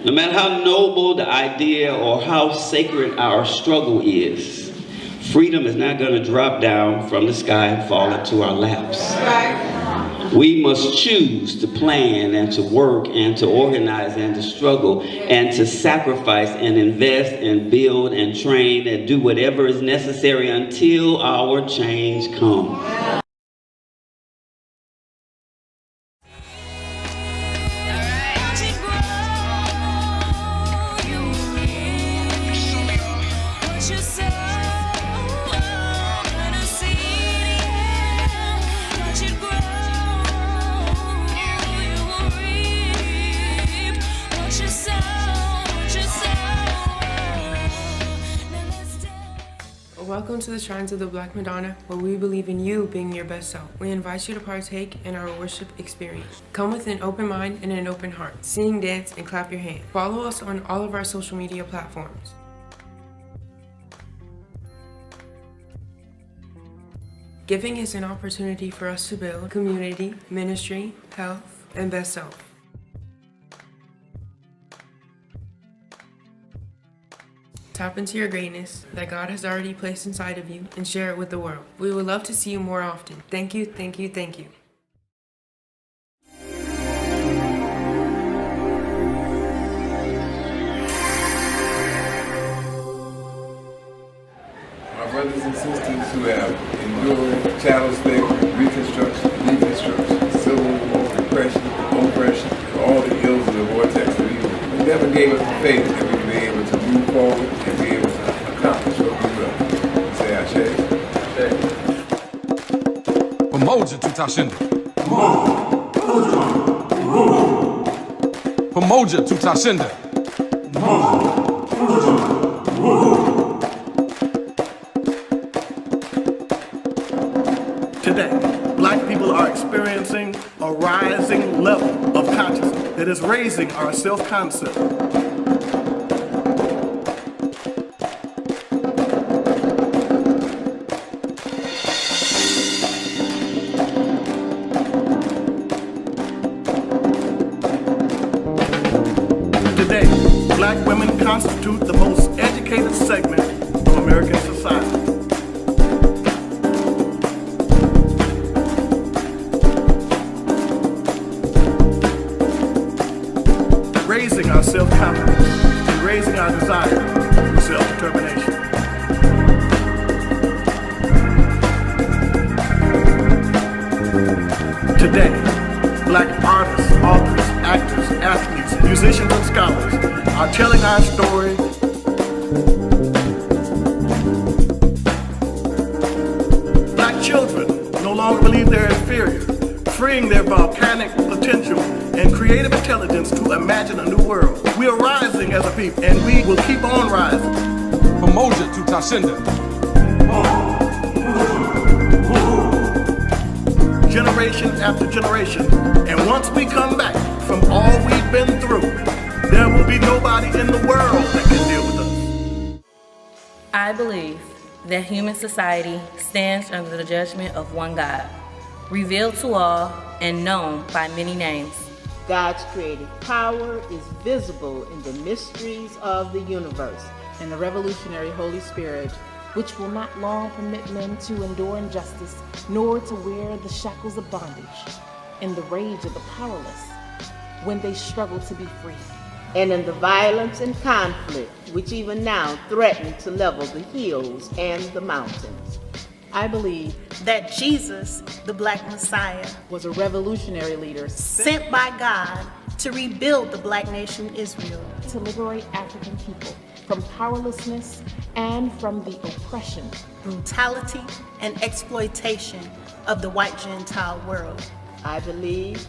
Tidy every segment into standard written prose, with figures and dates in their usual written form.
No matter how noble the idea or how sacred our struggle is, freedom is not going to drop down from the sky and fall into our laps. We must choose to plan and to work and to organize and to struggle and to sacrifice and invest and build and train and do whatever is necessary until our change comes. Welcome to the Shrines of the Black Madonna, where we believe in you being your best self. We invite you to partake in our worship experience. Come with an open mind and an open heart. Sing, dance, and clap your hands. Follow us on all of our social media platforms. Giving is an opportunity for us to build community, ministry, health, and best self. Tap into your greatness that God has already placed inside of you and share it with the world. We would love to see you more often. Thank you, thank you, thank you. My brothers and sisters who have endured chattel slavery, reconstruction, civil war, repression, oppression, and all the ills of the vortex of evil, He never gave us the faith that we would be able to move forward and be able to accomplish what we will. Say Ashe. Pamoja tutashinda. Pamoja tutashinda. Today, Black people are experiencing a rising level of consciousness that is raising our self-concept. Today, Black women constitute the most educated segment of American society. Raising our self-confidence and raising our desire for self-determination. Today, Black artists, authors, actors, athletes, musicians, and scholars are telling our story. Black children no longer believe they're inferior, freeing their volcanic potential and creative intelligence to imagine a new world. We are rising as a people, and we will keep on rising. Pamoja tutashinda. Generation after generation, and once we come back from all we've been through, there will be nobody in the world that can deal with us. I believe that human society stands under the judgment of one God, revealed to all and known by many names. God's creative power is visible in the mysteries of the universe, and the revolutionary Holy Spirit, which will not long permit men to endure injustice, nor to wear the shackles of bondage, in the rage of the powerless, when they struggle to be free. and in the violence and conflict which even now threaten to level the hills and the mountains. I believe that Jesus, the Black Messiah, was a revolutionary leader sent by God to rebuild the Black nation Israel, to liberate African people from powerlessness and from the oppression, brutality, and exploitation of the white Gentile world. I believe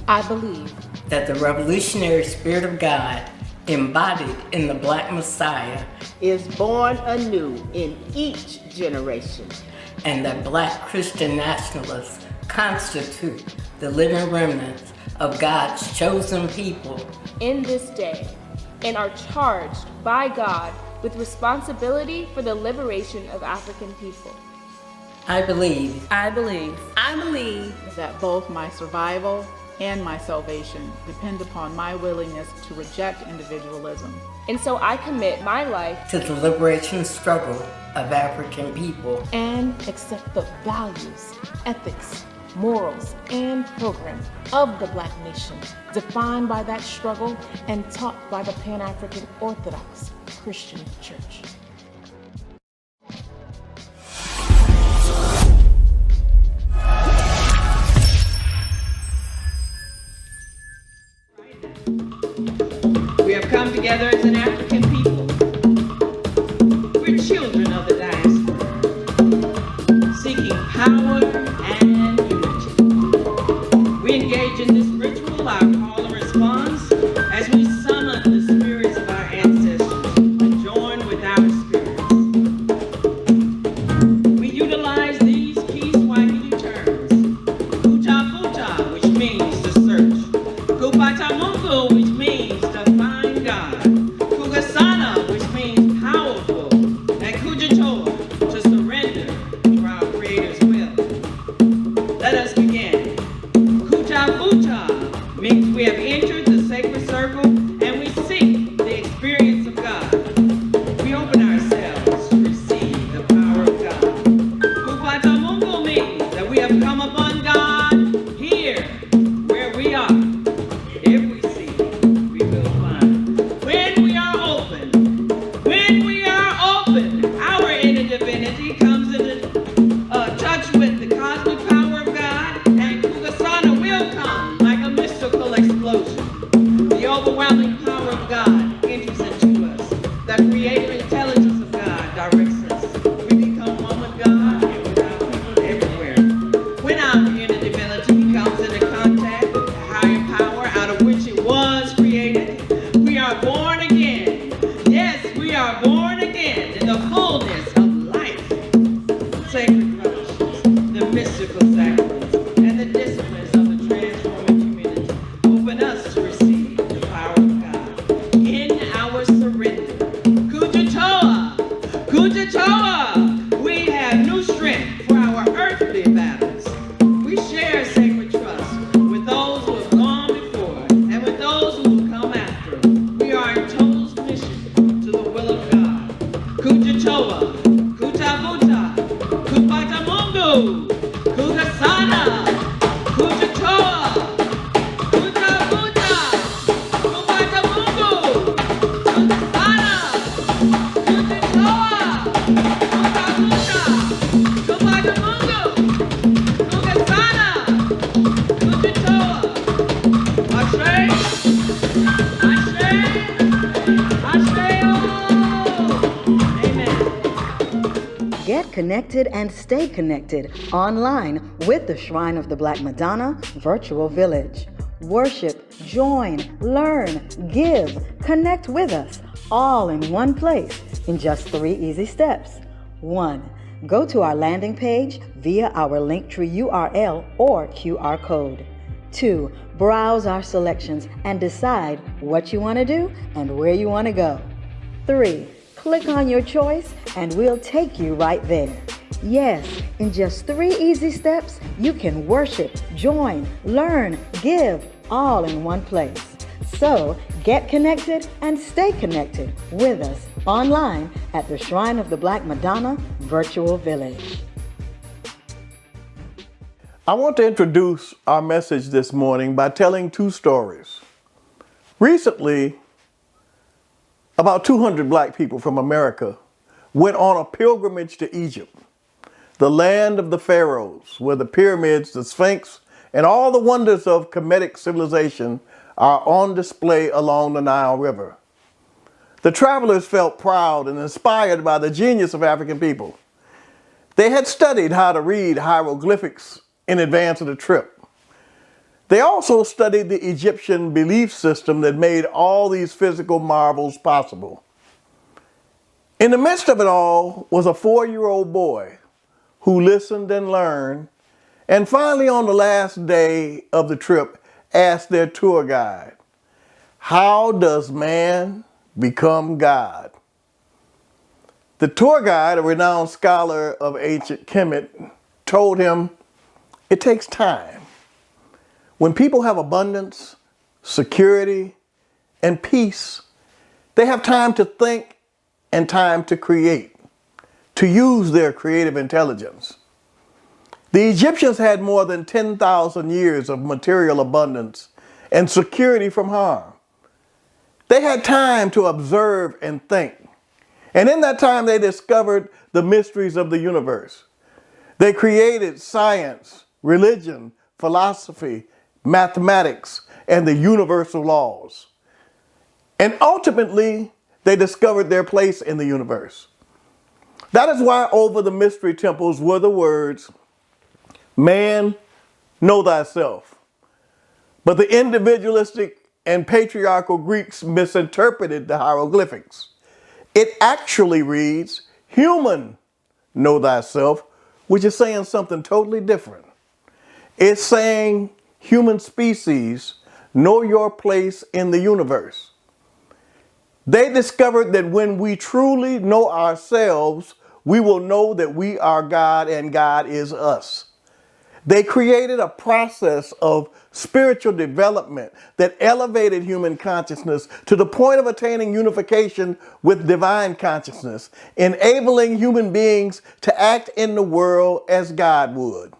that the revolutionary spirit of God embodied in the Black Messiah is born anew in each generation, and that Black Christian nationalists constitute the living remnants of God's chosen people in this day, and are charged by God with responsibility for the liberation of African people. I believe that both my survival and my salvation depend upon my willingness to reject individualism. And so I commit my life to the liberation struggle of African people and accept the values, ethics, morals, and programs of the Black nation, defined by that struggle and taught by the Pan-African Orthodox Christian Church. We have come together as an African people. We're children of the diaspora, seeking power and unity. We engage in this ritual, our call and response, as we summon the spirits of our ancestors and join with our spirits. We utilize these key Swahili terms: Kutafuta, which means to search; Kupata Mungu, which means to find God; Kugasana, which means powerful; and Kujitoa, to surrender to our Creator's will. Let us begin. Kutafuta means we have entered the sacred circle and we seek the experience of God. We open ourselves to receive the power of God. Kupata Mungu means that we have come upon God here, where we are. If we seek, we will find. When we are open, our inner divinity comes into touch with the cosmic power of God, and Kugasana will come like a mystical explosion. The overwhelming power of God enters into us. The creative intelligence of God directs us. We become one with God and with our people everywhere. When our inner divinity comes into contact with the higher power out of which it was created, we are born again. Yes, we are born again in the fullness of life. Sacred fellowships, the mystical sacraments, and the disciplines of the transforming community open us to receive the power of God in our surrender. Kujitoa, Kujitoa, we have new strength for our earthly battles. We share sacred trust with those who have gone before and with those who will come after. We are in total submission to the will of God. Kujitoa, Kutafuta, Kupata Mungu, Kugasana, Kujitoa, Kutafuta, Kupata Mungu, Kugasana, Kujitoa, Kutafuta, Kupata Mungu, Kugasana, Kujitoa. Ashe, Ashe, Amen. Get connected and stay connected online with the Shrine of the Black Madonna Virtual Village. Worship, join, learn, give, connect with us, all in one place in just 3 easy steps. 1. Go to our landing page via our Linktree URL or QR code. 2. Browse our selections and decide what you want to do and where you want to go. 3. Click on your choice and we'll take you right there. Yes, in just 3 easy steps, you can worship, join, learn, give, all in one place. So get connected and stay connected with us online at the Shrine of the Black Madonna Virtual Village. I want to introduce our message this morning by telling 2 stories. Recently, about 200 black people from America went on a pilgrimage to Egypt, the land of the pharaohs, where the pyramids, the Sphinx, and all the wonders of Kemetic civilization are on display along the Nile River. The travelers felt proud and inspired by the genius of African people. They had studied how to read hieroglyphics in advance of the trip. They also studied the Egyptian belief system that made all these physical marvels possible. In the midst of it all was a 4-year-old boy who listened and learned, and finally on the last day of the trip asked their tour guide, "How does man become God?" The tour guide, a renowned scholar of ancient Kemet, told him, "It takes time. When people have abundance, security, and peace, they have time to think and time to create, to use their creative intelligence. The Egyptians had more than 10,000 years of material abundance and security from harm. They had time to observe and think. And in that time, they discovered the mysteries of the universe. They created science, religion, philosophy, mathematics, and the universal laws. And ultimately, they discovered their place in the universe. That is why over the mystery temples were the words, "Man, know thyself." But the individualistic and patriarchal Greeks misinterpreted the hieroglyphics. It actually reads, "Human, know thyself," which is saying something totally different. It's saying, human species, know your place in the universe. They discovered that when we truly know ourselves, we will know that we are God and God is us. They created a process of spiritual development that elevated human consciousness to the point of attaining unification with divine consciousness, enabling human beings to act in the world as God would.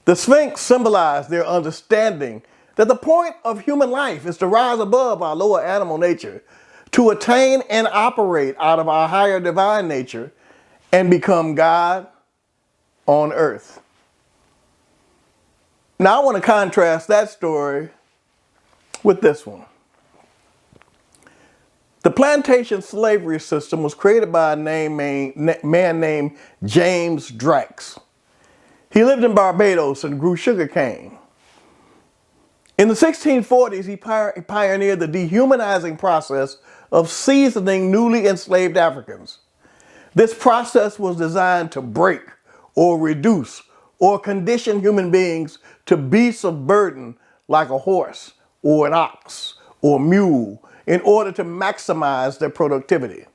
The Sphinx symbolized their understanding that the point of human life is to rise above our lower animal nature, to attain and operate out of our higher divine nature, and become God on earth. Now I want to contrast that story with this one. The plantation slavery system was created by a man named James Drax. He lived in Barbados and grew sugarcane. In the 1640s, he pioneered the dehumanizing process of seasoning newly enslaved Africans. This process was designed to break or reduce or condition human beings to beasts of burden like a horse or an ox or mule in order to maximize their productivity.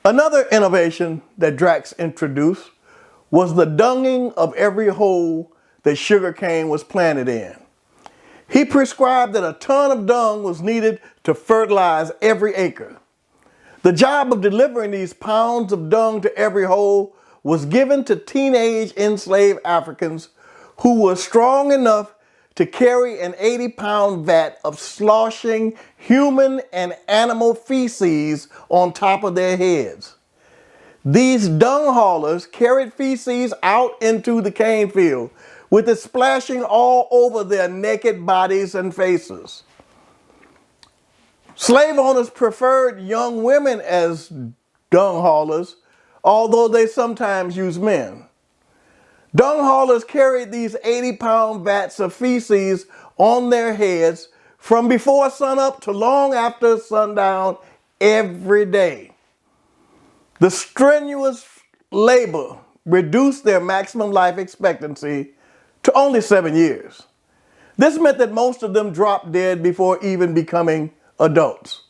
Another innovation that Drax introduced was the dunging of every hole that sugarcane was planted in. He prescribed that a ton of dung was needed to fertilize every acre. The job of delivering these pounds of dung to every hole was given to teenage enslaved Africans who were strong enough to carry an 80-pound vat of sloshing human and animal feces on top of their heads. These dung haulers carried feces out into the cane field, with it splashing all over their naked bodies and faces. Slave owners preferred young women as dung haulers, although they sometimes used men. Dung haulers carried these 80-pound vats of feces on their heads from before sunup to long after sundown every day. The strenuous labor reduced their maximum life expectancy to only 7 years. This meant that most of them dropped dead before even becoming adults,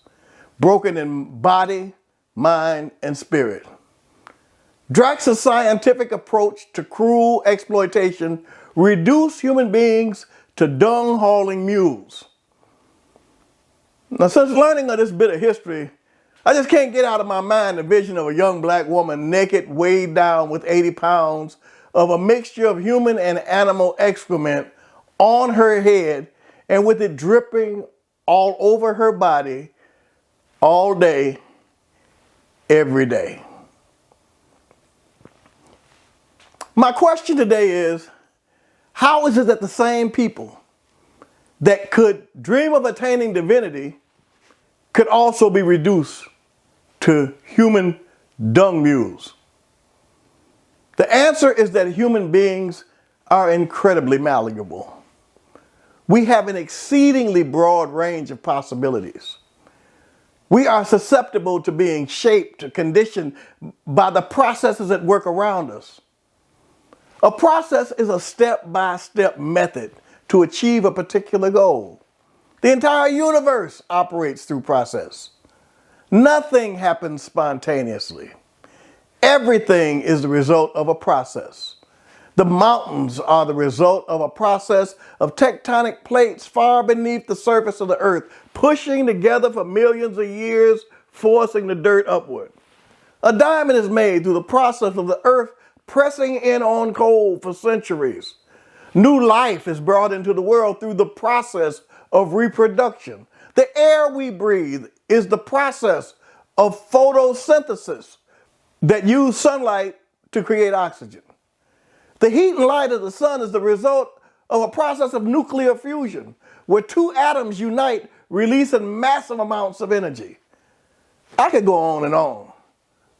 broken in body, mind, and spirit. Drax's scientific approach to cruel exploitation reduced human beings to dung-hauling mules. Now, since learning of this bit of history, I just can't get out of my mind the vision of a young black woman naked, weighed down with 80 pounds of a mixture of human and animal excrement on her head and with it dripping all over her body all day, every day. My question today is, how is it that the same people that could dream of attaining divinity could also be reduced to human dung mules? The answer is that human beings are incredibly malleable. We have an exceedingly broad range of possibilities. We are susceptible to being shaped, conditioned by the processes that work around us. A process is a step-by-step method to achieve a particular goal. The entire universe operates through process. Nothing happens spontaneously. Everything is the result of a process. The mountains are the result of a process of tectonic plates far beneath the surface of the earth, pushing together for millions of years, forcing the dirt upward. A diamond is made through the process of the earth pressing in on coal for centuries. New life is brought into the world through the process of reproduction. The air we breathe is the process of photosynthesis that use sunlight to create oxygen. The heat and light of the sun is the result of a process of nuclear fusion, where two atoms unite, releasing massive amounts of energy. I could go on,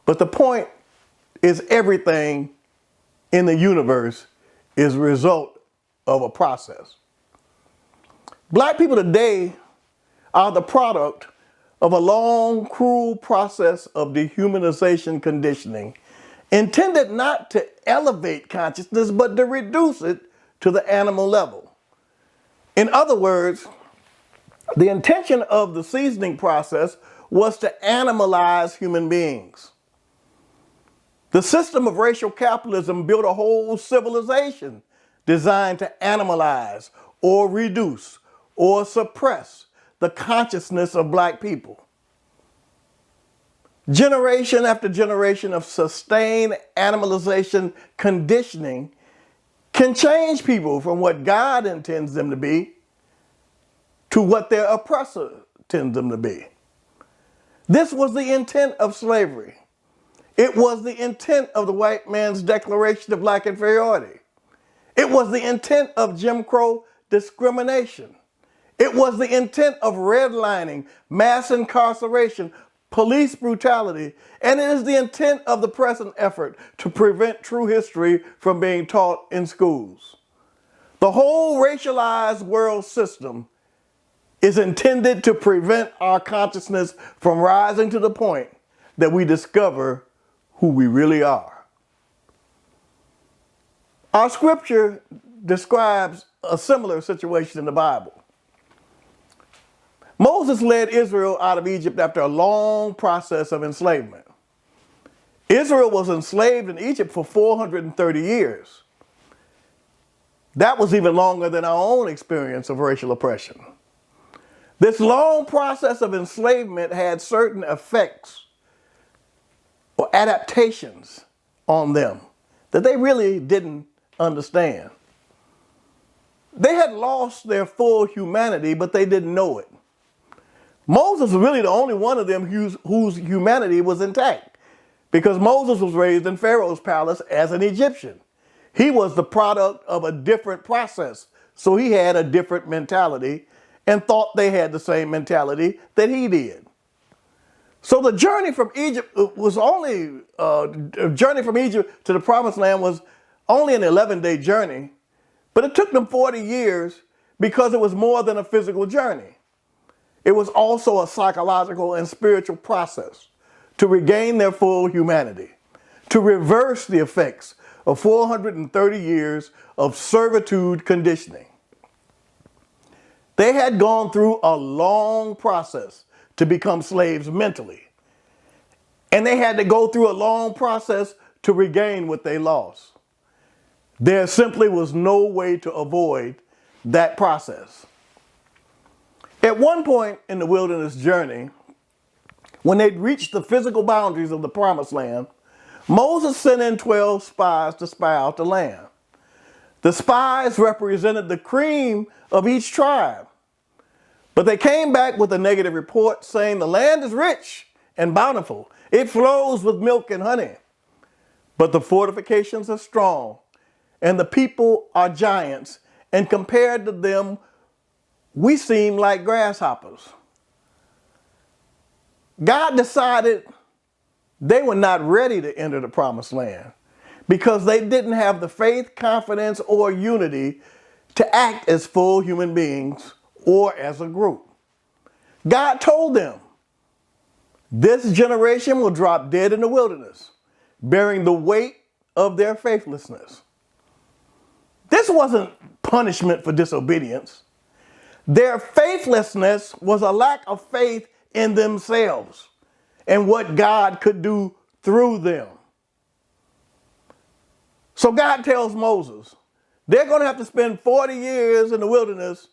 but the point is everything in the universe is a result of a process. Black people today are the product of a long, cruel process of dehumanization conditioning, intended not to elevate consciousness, but to reduce it to the animal level. In other words, the intention of the seasoning process was to animalize human beings. The system of racial capitalism built a whole civilization designed to animalize or reduce or suppress the consciousness of black people. Generation after generation of sustained animalization conditioning can change people from what God intends them to be to what their oppressor intends them to be. This was the intent of slavery. It was the intent of the white man's Declaration of Black Inferiority. It was the intent of Jim Crow discrimination. It was the intent of redlining, mass incarceration, police brutality, and it is the intent of the present effort to prevent true history from being taught in schools. The whole racialized world system is intended to prevent our consciousness from rising to the point that we discover who we really are. Our scripture describes a similar situation in the Bible. Moses led Israel out of Egypt after a long process of enslavement. Israel was enslaved in Egypt for 430 years. That was even longer than our own experience of racial oppression. This long process of enslavement had certain effects or adaptations on them that they really didn't understand. They had lost their full humanity, but they didn't know it. Moses was really the only one of them whose humanity was intact, because Moses was raised in Pharaoh's palace as an Egyptian. He was the product of a different process, so he had a different mentality and thought they had the same mentality that he did. So the journey from Egypt was only, journey from Egypt to the Promised Land was only an 11-day journey, but it took them 40 years because it was more than a physical journey. It was also a psychological and spiritual process to regain their full humanity, to reverse the effects of 430 years of servitude conditioning. They had gone through a long process to become slaves mentally, and they had to go through a long process to regain what they lost. There simply was no way to avoid that process. At one point in the wilderness journey, when they'd reached the physical boundaries of the Promised Land, Moses sent in 12 spies to spy out the land. The spies represented the cream of each tribe, but they came back with a negative report saying the land is rich and bountiful. It flows with milk and honey, but the fortifications are strong and the people are giants, and compared to them, we seem like grasshoppers. God decided they were not ready to enter the Promised Land because they didn't have the faith, confidence, or unity to act as full human beings or as a group. God told them, this generation will drop dead in the wilderness, bearing the weight of their faithlessness. This wasn't punishment for disobedience. Their faithlessness was a lack of faith in themselves and what God could do through them. So God tells Moses, they're going to have to spend 40 years in the wilderness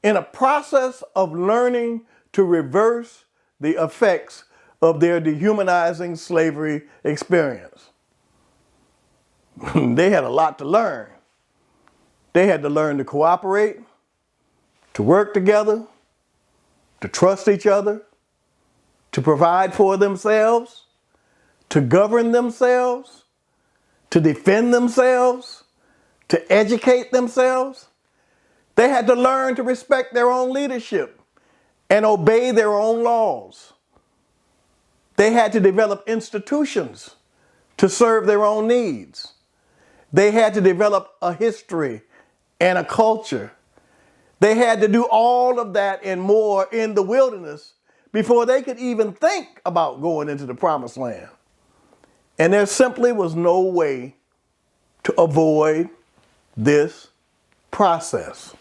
in a process of learning to reverse the effects of their dehumanizing slavery experience. They had a lot to learn. They had to learn to cooperate, to work together, to trust each other, to provide for themselves, to govern themselves, to defend themselves, to educate themselves. They had to learn to respect their own leadership and obey their own laws. They had to develop institutions to serve their own needs. They had to develop a history and a culture. They had to do all of that and more in the wilderness before they could even think about going into the promised land. And there simply was no way to avoid this process.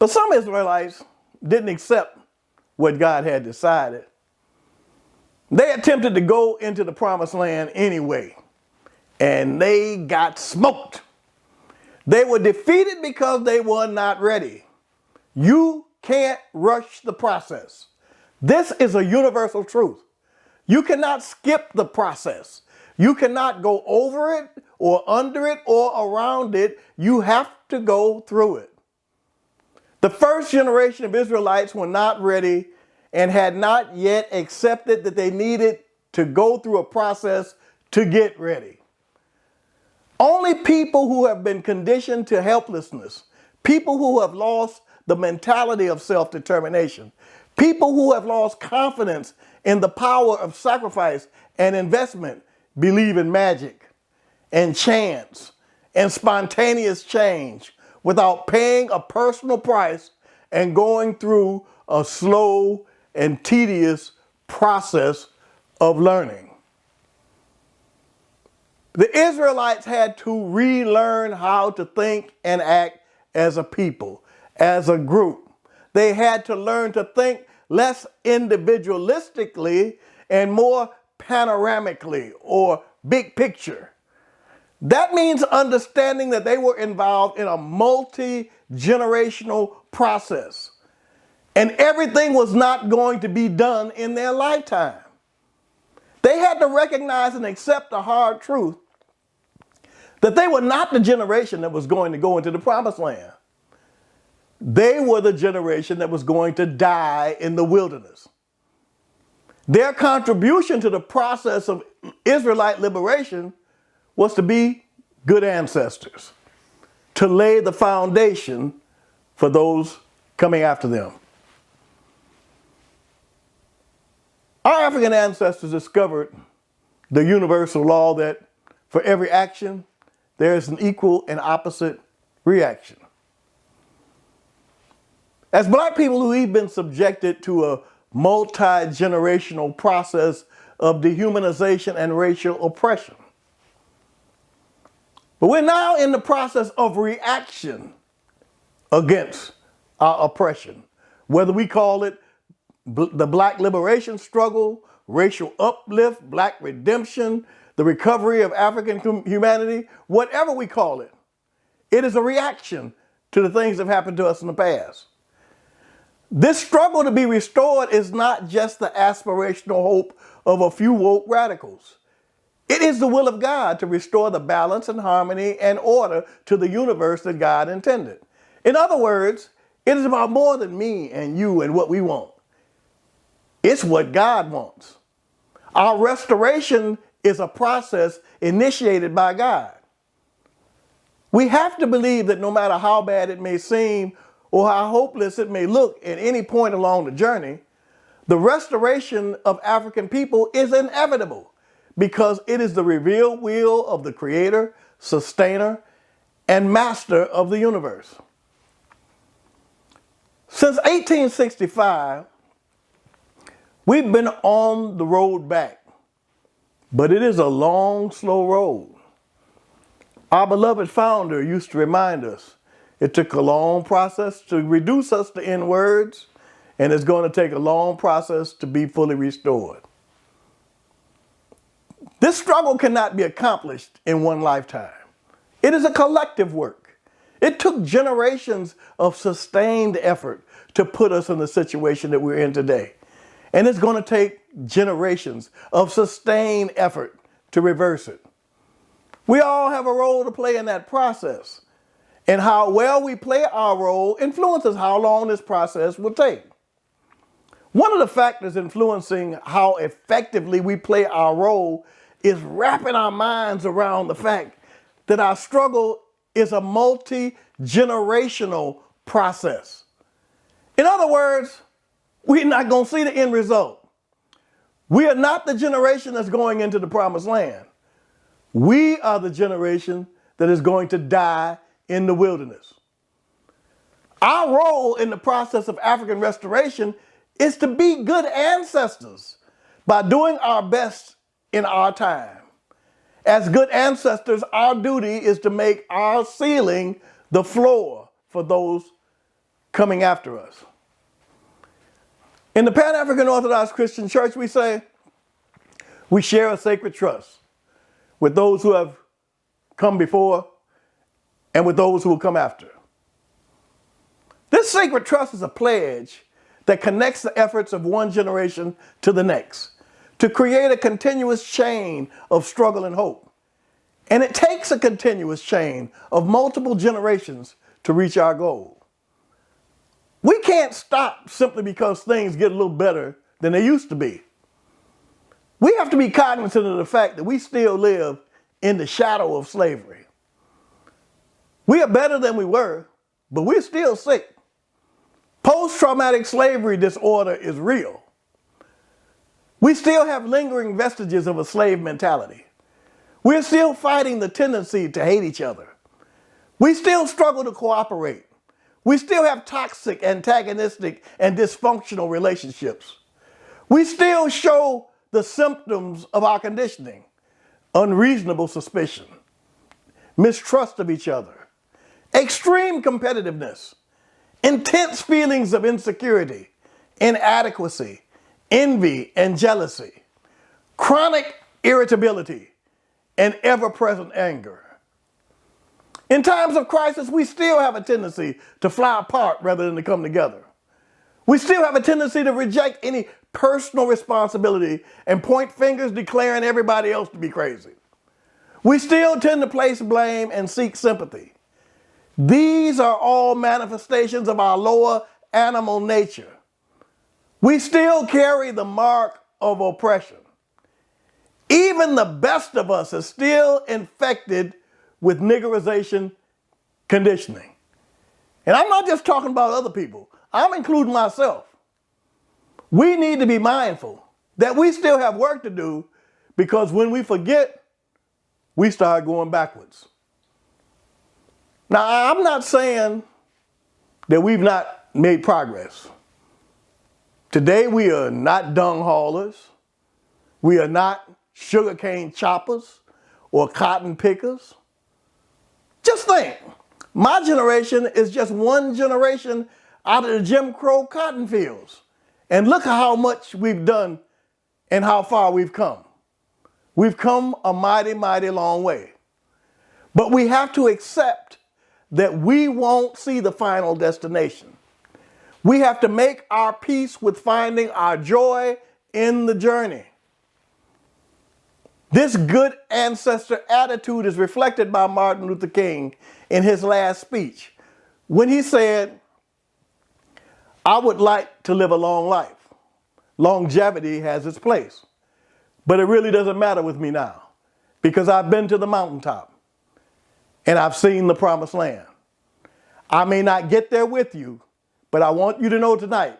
But some Israelites didn't accept what God had decided. They attempted to go into the promised land anyway, and they got smoked. They were defeated because they were not ready. You can't rush the process. This is a universal truth. You cannot skip the process. You cannot go over it or under it or around it. You have to go through it. The first generation of Israelites were not ready and had not yet accepted that they needed to go through a process to get ready. Only people who have been conditioned to helplessness, people who have lost the mentality of self-determination, people who have lost confidence in the power of sacrifice and investment, believe in magic and chance and spontaneous change without paying a personal price and going through a slow and tedious process of learning. The Israelites had to relearn how to think and act as a people, as a group. They had to learn to think less individualistically and more panoramically or big picture. That means understanding that they were involved in a multi-generational process, and everything was not going to be done in their lifetime. They had to recognize and accept the hard truth that they were not the generation that was going to go into the promised land. They were the generation that was going to die in the wilderness. Their contribution to the process of Israelite liberation was to be good ancestors, to lay the foundation for those coming after them. Our African ancestors discovered the universal law that for every action, there is an equal and opposite reaction. As black people, we've been subjected to a multi-generational process of dehumanization and racial oppression. But we're now in the process of reaction against our oppression, whether we call it the black liberation struggle, racial uplift, black redemption, the recovery of African humanity, whatever we call it. It is a reaction to the things that have happened to us in the past. This struggle to be restored is not just the aspirational hope of a few woke radicals. It is the will of God to restore the balance and harmony and order to the universe that God intended. In other words, it is about more than me and you and what we want. It's what God wants. Our restoration is a process initiated by God. We have to believe that no matter how bad it may seem or how hopeless it may look at any point along the journey, the restoration of African people is inevitable because it is the revealed will of the Creator, Sustainer, and Master of the universe. Since 1865, we've been on the road back, but it is a long, slow road. Our beloved founder used to remind us it took a long process to reduce us to N words, and it's going to take a long process to be fully restored. This struggle cannot be accomplished in one lifetime. It is a collective work. It took generations of sustained effort to put us in the situation that we're in today. And it's going to take generations of sustained effort to reverse it. We all have a role to play in that process. And how well we play our role influences how long this process will take. One of the factors influencing how effectively we play our role is wrapping our minds around the fact that our struggle is a multi-generational process. In other words, we're not going to see the end result. We are not the generation that's going into the promised land. We are the generation that is going to die in the wilderness. Our role in the process of African restoration is to be good ancestors by doing our best in our time. As good ancestors, our duty is to make our ceiling the floor for those coming after us. In the Pan-African Orthodox Christian Church, we say we share a sacred trust with those who have come before and with those who will come after. This sacred trust is a pledge that connects the efforts of one generation to the next to create a continuous chain of struggle and hope. And it takes a continuous chain of multiple generations to reach our goal. We can't stop simply because things get a little better than they used to be. We have to be cognizant of the fact that we still live in the shadow of slavery. We are better than we were, but we're still sick. Post-traumatic slavery disorder is real. We still have lingering vestiges of a slave mentality. We're still fighting the tendency to hate each other. We still struggle to cooperate. We still have toxic, antagonistic, and dysfunctional relationships. We still show the symptoms of our conditioning: unreasonable suspicion, mistrust of each other, extreme competitiveness, intense feelings of insecurity, inadequacy, envy and jealousy, chronic irritability, and ever-present anger. In times of crisis, we still have a tendency to fly apart rather than to come together. We still have a tendency to reject any personal responsibility and point fingers declaring everybody else to be crazy. We still tend to place blame and seek sympathy. These are all manifestations of our lower animal nature. We still carry the mark of oppression. Even the best of us is still infected with niggerization conditioning. And I'm not just talking about other people. I'm including myself. We need to be mindful that we still have work to do, because when we forget, we start going backwards. Now, I'm not saying that we've not made progress. Today, we are not dung haulers. We are not sugarcane choppers or cotton pickers. Just think, my generation is just one generation out of the Jim Crow cotton fields. And look at how much we've done and how far we've come. We've come a mighty, mighty long way. But we have to accept that we won't see the final destination. We have to make our peace with finding our joy in the journey. This good ancestor attitude is reflected by Martin Luther King in his last speech, when he said, "I would like to live a long life. Longevity has its place. But it really doesn't matter with me now, because I've been to the mountaintop and I've seen the promised land. I may not get there with you, but I want you to know tonight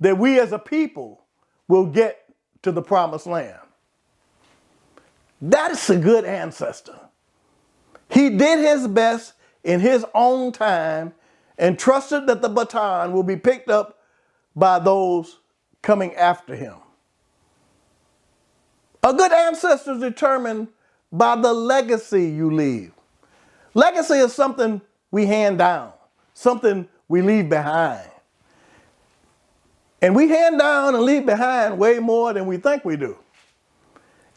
that we as a people will get to the promised land." That's a good ancestor. He did his best in his own time and trusted that the baton will be picked up by those coming after him. A good ancestor is determined by the legacy you leave. Legacy is something we hand down, something we leave behind. And we hand down and leave behind way more than we think we do.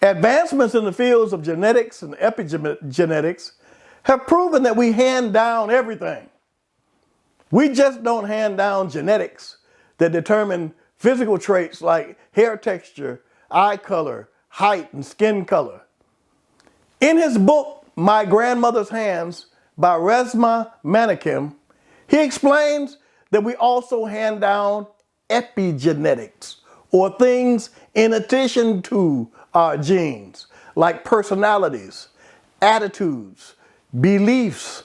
Advancements in the fields of genetics and epigenetics have proven that we hand down everything. We just don't hand down genetics that determine physical traits like hair texture, eye color, height, and skin color. In his book, My Grandmother's Hands, by Resmaa Menakem, he explains that we also hand down epigenetics, or things in addition to our genes, like personalities, attitudes, beliefs,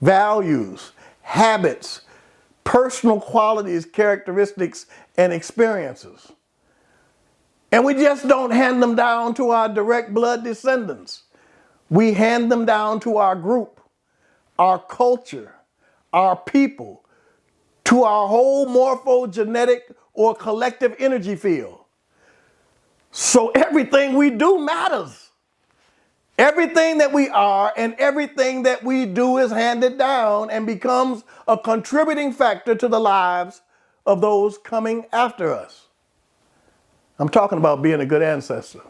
values, habits, personal qualities, characteristics, and experiences. And we just don't hand them down to our direct blood descendants. We hand them down to our group, our culture, our people, to our whole morphogenetic or collective energy field. So everything we do matters. Everything that we are and everything that we do is handed down and becomes a contributing factor to the lives of those coming after us. I'm talking about being a good ancestor.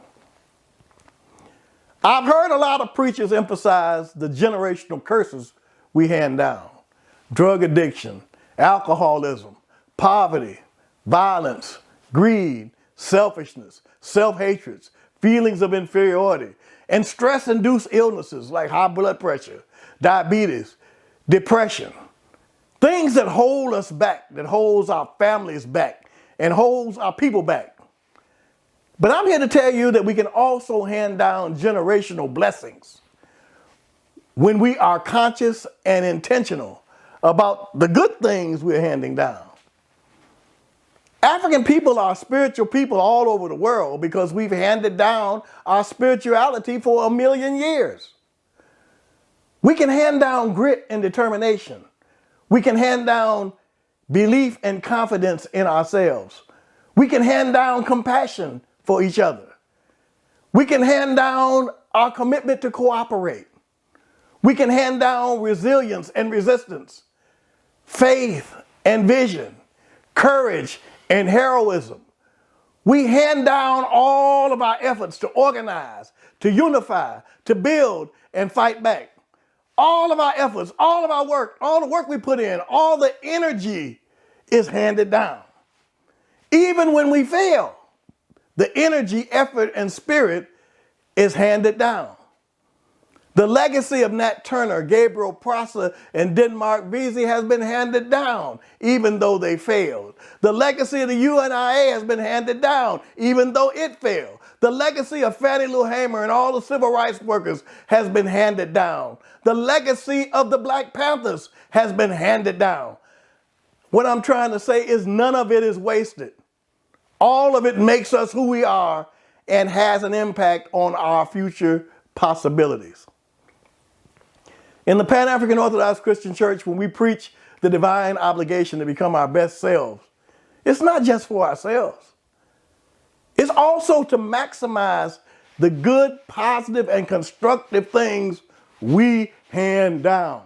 I've heard a lot of preachers emphasize the generational curses we hand down: drug addiction, alcoholism, poverty, violence, greed, selfishness, self-hatred, feelings of inferiority, and stress-induced illnesses like high blood pressure, diabetes, depression. Things that hold us back, that holds our families back, and holds our people back. But I'm here to tell you that we can also hand down generational blessings when we are conscious and intentional about the good things we're handing down. African people are spiritual people all over the world because we've handed down our spirituality for 1 million years. We can hand down grit and determination. We can hand down belief and confidence in ourselves. We can hand down compassion for each other. We can hand down our commitment to cooperate. We can hand down resilience and resistance, faith and vision, courage and heroism. We hand down all of our efforts to organize, to unify, to build and fight back. All of our efforts, all of our work, all the work we put in, all the energy is handed down. Even when we fail, the energy, effort, and spirit is handed down. The legacy of Nat Turner, Gabriel Prosser, and Denmark Vesey has been handed down, even though they failed. The legacy of the UNIA has been handed down, even though it failed. The legacy of Fannie Lou Hamer and all the civil rights workers has been handed down. The legacy of the Black Panthers has been handed down. What I'm trying to say is none of it is wasted. All of it makes us who we are and has an impact on our future possibilities. In the Pan-African Orthodox Christian Church, when we preach the divine obligation to become our best selves, it's not just for ourselves. It's also to maximize the good, positive, and constructive things we hand down.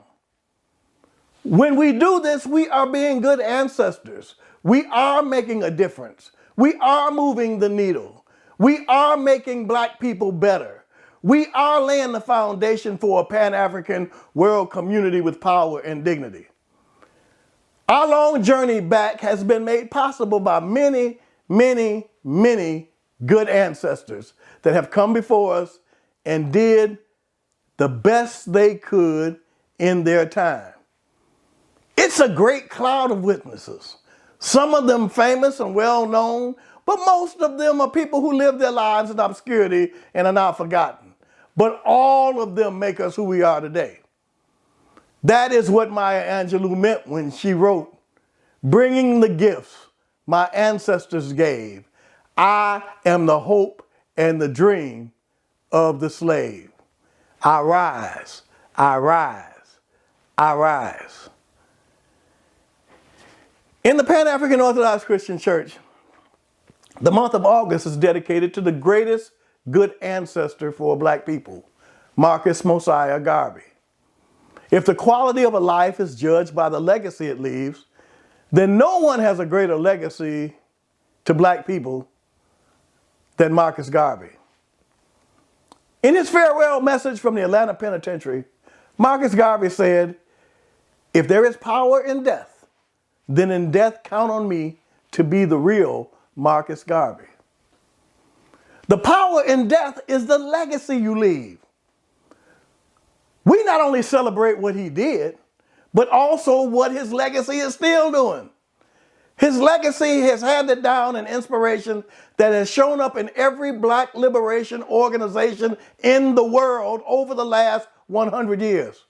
When we do this, we are being good ancestors. We are making a difference. We are moving the needle. We are making Black people better. We are laying the foundation for a Pan-African world community with power and dignity. Our long journey back has been made possible by many, many, many good ancestors that have come before us and did the best they could in their time. It's a great cloud of witnesses. Some of them famous and well known, but most of them are people who live their lives in obscurity and are now forgotten. But all of them make us who we are today. That is what Maya Angelou meant when she wrote, "Bringing the gifts my ancestors gave, I am the hope and the dream of the slave. I rise, I rise, I rise." In the Pan-African Orthodox Christian Church, the month of August is dedicated to the greatest good ancestor for Black people, Marcus Mosiah Garvey. If the quality of a life is judged by the legacy it leaves, then no one has a greater legacy to Black people than Marcus Garvey. In his farewell message from the Atlanta Penitentiary, Marcus Garvey said, "If there is power in death, then in death count on me to be the real Marcus Garvey." The power in death is the legacy you leave. We not only celebrate what he did, but also what his legacy is still doing. His legacy has handed down an inspiration that has shown up in every black liberation organization in the world over the last 100 years.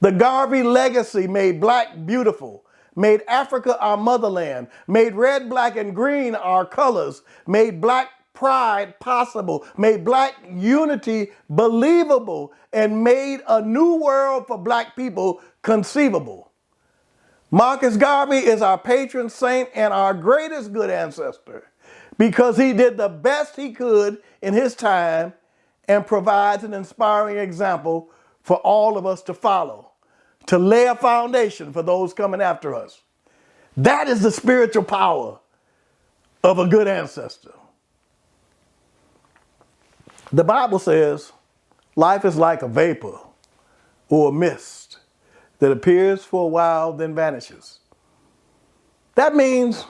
The Garvey legacy made black beautiful, made Africa our motherland, made red, black, and green our colors, made black pride possible, made black unity believable, and made a new world for black people conceivable. Marcus Garvey is our patron saint and our greatest good ancestor because he did the best he could in his time and provides an inspiring example for all of us to follow, to lay a foundation for those coming after us. That is the spiritual power of a good ancestor. The Bible says life is like a vapor or a mist that appears for a while then vanishes. That means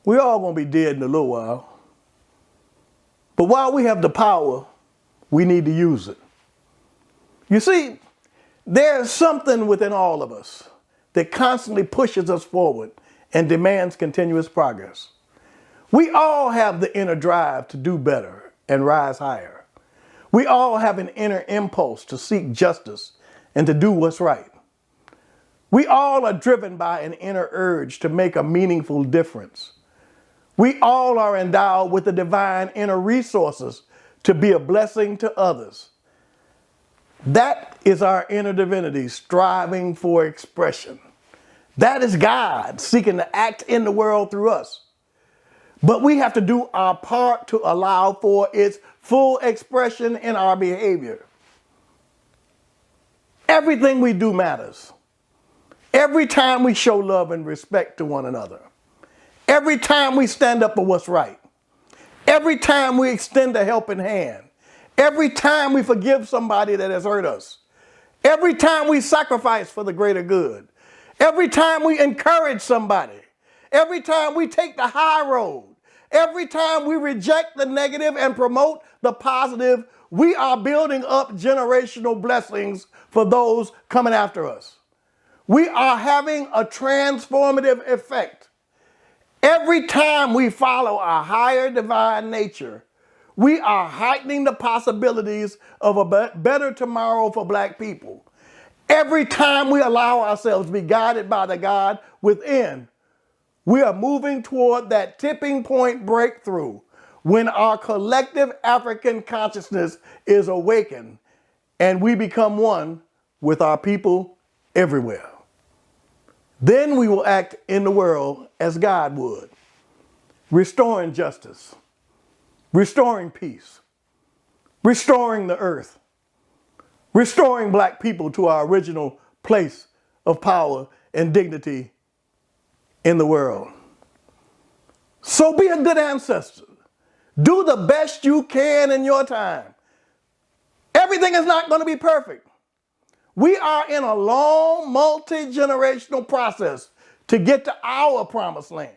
we're all going to be dead in a little while. But while we have the power, we need to use it. You see, there's something within all of us that constantly pushes us forward and demands continuous progress. We all have the inner drive to do better and rise higher. We all have an inner impulse to seek justice and to do what's right. We all are driven by an inner urge to make a meaningful difference. We all are endowed with the divine inner resources to be a blessing to others. That is our inner divinity striving for expression. That is God seeking to act in the world through us. But we have to do our part to allow for its full expression in our behavior. Everything we do matters. Every time we show love and respect to one another. Every time we stand up for what's right. Every time we extend a helping hand. Every time we forgive somebody that has hurt us. Every time we sacrifice for the greater good. Every time we encourage somebody. Every time we take the high road. Every time we reject the negative and promote the positive, we are building up generational blessings for those coming after us. We are having a transformative effect. Every time we follow our higher divine nature, we are heightening the possibilities of a better tomorrow for black people. Every time we allow ourselves to be guided by the God within, we are moving toward that tipping point breakthrough when our collective African consciousness is awakened and we become one with our people everywhere. Then we will act in the world as God would, restoring justice, restoring peace, restoring the earth, restoring black people to our original place of power and dignity in the world. So be a good ancestor. Do the best you can in your time. Everything is not going to be perfect. We are in a long, multi-generational process to get to our promised land.